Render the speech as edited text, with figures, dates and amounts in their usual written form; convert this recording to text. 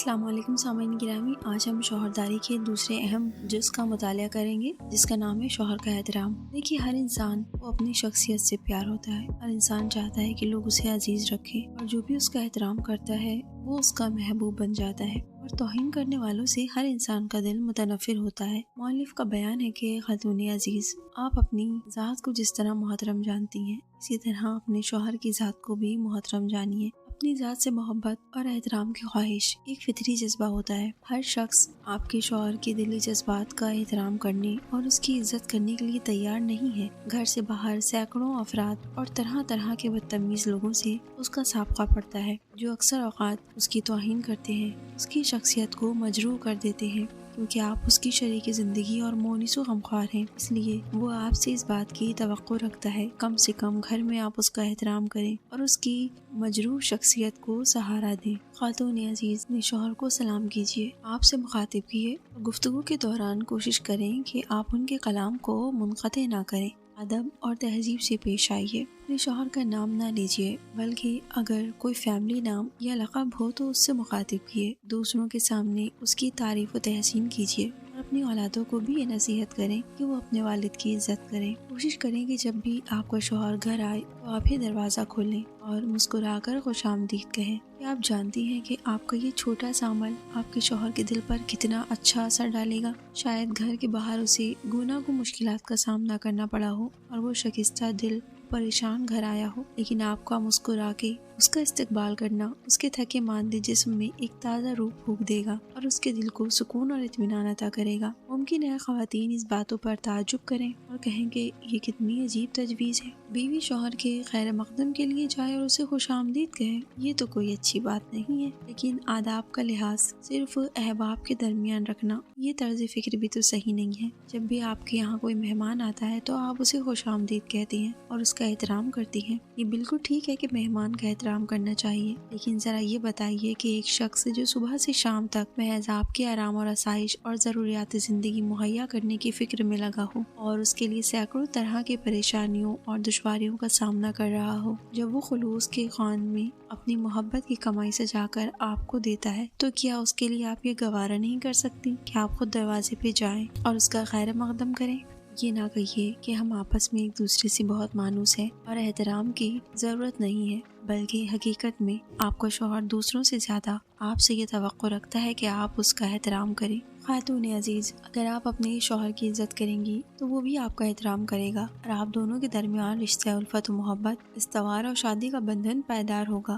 السلام علیکم سامعین گرامی، آج ہم شوہرداری کے دوسرے اہم جز کا مطالعہ کریں گے جس کا نام ہے شوہر کا احترام۔ دیکھیے، ہر انسان کو اپنی شخصیت سے پیار ہوتا ہے، ہر انسان چاہتا ہے کہ لوگ اسے عزیز رکھیں اور جو بھی اس کا احترام کرتا ہے وہ اس کا محبوب بن جاتا ہے، اور توہین کرنے والوں سے ہر انسان کا دل متنفر ہوتا ہے۔ مؤلف کا بیان ہے کہ خاتون عزیز، آپ اپنی ذات کو جس طرح محترم جانتی ہیں اسی طرح اپنے شوہر کی ذات کو بھی محترم جانیے۔ اپنی ذات سے محبت اور احترام کی خواہش ایک فطری جذبہ ہوتا ہے۔ ہر شخص آپ کے شوہر کے دلی جذبات کا احترام کرنے اور اس کی عزت کرنے کے لیے تیار نہیں ہے۔ گھر سے باہر سینکڑوں افراد اور طرح طرح کے بدتمیز لوگوں سے اس کا سابقہ پڑتا ہے، جو اکثر اوقات اس کی توہین کرتے ہیں، اس کی شخصیت کو مجروح کر دیتے ہیں، کیونکہ آپ اس کی شریک زندگی اور مونس و غمخوار ہیں۔ اس لیے وہ آپ سے اس بات کی توقع رکھتا ہے کم سے کم گھر میں آپ اس کا احترام کریں اور اس کی مجروح شخصیت کو سہارا دیں۔ خاتون عزیز، اپنے شوہر کو سلام کیجیے، آپ سے مخاطب کیے اور گفتگو کے دوران کوشش کریں کہ آپ ان کے کلام کو منقطع نہ کریں۔ ادب اور تہذیب سے پیش آئیے۔ اپنے شوہر کا نام نہ لیجیے، بلکہ اگر کوئی فیملی نام یا لقب ہو تو اس سے مخاطب کیے۔ دوسروں کے سامنے اس کی تعریف و تحسین کیجیے اور اپنی اولادوں کو بھی یہ نصیحت کریں کہ وہ اپنے والد کی عزت کریں۔ کوشش کریں کہ جب بھی آپ کا شوہر گھر آئے تو آپ ہی دروازہ کھولیں اور مسکرا کر خوش آمدید کہیں۔ کیا آپ جانتی ہیں کہ آپ کا یہ چھوٹا سا عمل آپ کے شوہر کے دل پر کتنا اچھا اثر ڈالے گا؟ شاید گھر کے باہر اسے گناگو مشکلات کا سامنا کرنا پڑا ہو اور وہ شکستہ دل پریشان گھر آیا ہو، لیکن آپ کا مسکرا کے اس کا استقبال کرنا اس کے تھکے ماندے جسم میں ایک تازہ روح پھونک دے گا اور اس کے دل کو سکون اور اطمینان عطا کرے گا۔ ممکن ہے خواتین اس باتوں پر تعجب کریں اور کہیں کہ یہ کتنی عجیب تجویز ہے، بیوی شوہر کے خیر مقدم کے لیے جائے اور اسے خوش آمدید کہے، یہ تو کوئی اچھی بات نہیں ہے۔ لیکن آداب کا لحاظ صرف احباب کے درمیان رکھنا، یہ طرز فکر بھی تو صحیح نہیں ہے۔ جب بھی آپ کے یہاں کوئی مہمان آتا ہے تو آپ اسے خوش آمدید کہتی ہیں اور اس کا احترام کرتی ہیں۔ یہ بالکل ٹھیک ہے کہ مہمان کا احترام کرنا چاہیے، لیکن ذرا یہ بتائیے کہ ایک شخص جو صبح سے شام تک محض آپ کے آرام اور آسائش اور ضروریات زندگی مہیا کرنے کی فکر میں لگا ہو اور اس کے لیے سینکڑوں طرح کی پریشانیوں اور دشواریوں کا سامنا کر رہا ہو، جب وہ خلوص کے خوان میں اپنی محبت کی کمائی سجا کر آپ کو دیتا ہے، تو کیا اس کے لیے آپ یہ گوارا نہیں کر سکتی کہ آپ خود دروازے پہ جائیں اور اس کا خیر مقدم کریں؟ یہ نہ کہیے کہ ہم آپس میں ایک دوسرے سے بہت مانوس ہیں اور احترام کی ضرورت نہیں ہے، بلکہ حقیقت میں آپ کا شوہر دوسروں سے زیادہ آپ سے یہ توقع رکھتا ہے کہ آپ اس کا احترام کریں۔ خاتون عزیز، اگر آپ اپنے شوہر کی عزت کریں گی تو وہ بھی آپ کا احترام کرے گا اور آپ دونوں کے درمیان رشتہ الفت و محبت، استوار اور شادی کا بندھن پائیدار ہوگا۔